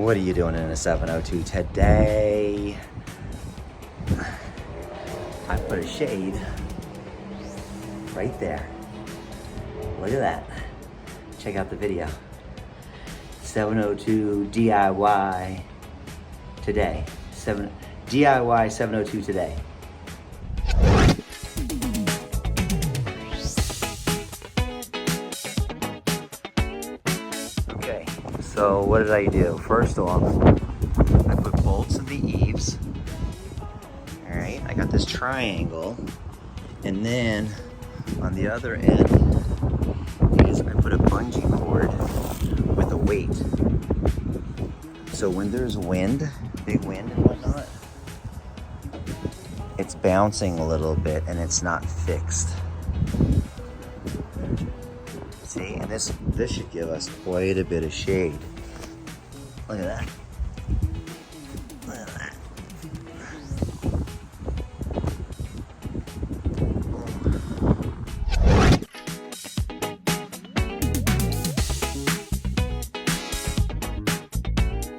What are you doing in a 702 today? I put a shade right there. Look at that. Check out the video. 702 DIY today. DIY 702 today. Okay, so what did I do? First off, I put bolts in the eaves. All right, I got this triangle, and then on the other end is I put a bungee cord with a weight. So when there's wind, big wind and whatnot, it's bouncing a little bit and it's not fixed. See, and this should give us quite a bit of shade. Look at that. Look at that.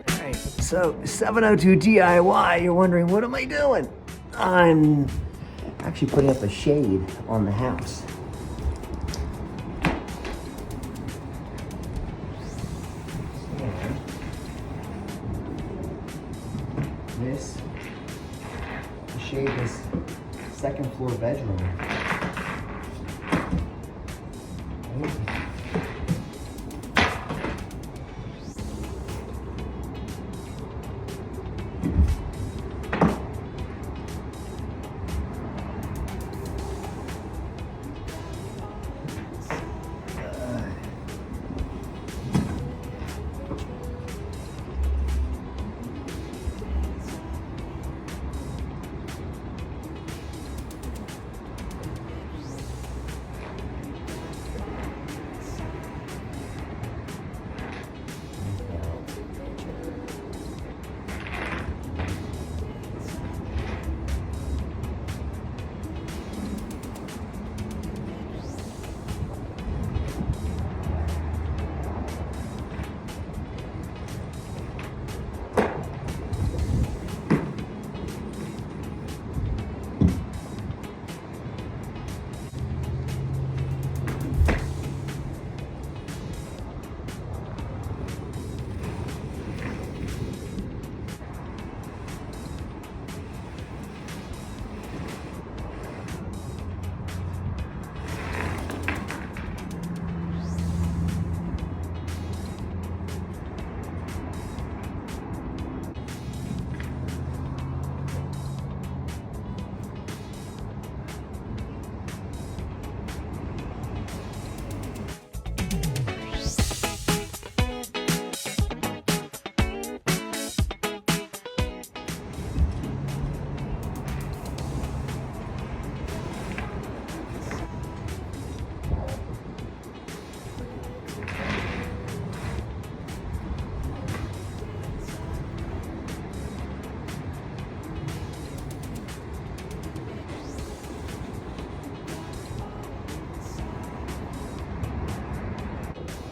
All right, so 702 DIY, you're wondering, what am I doing? I'm actually putting up a shade on the house. This to shade this second floor bedroom.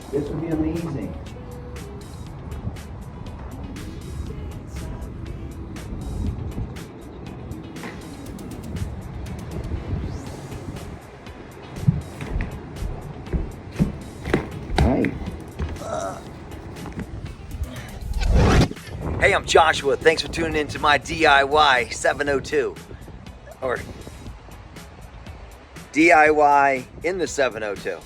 This would be amazing. All right. Hey, I'm Joshua. Thanks for tuning in to my DIY 702. Or DIY in the 702.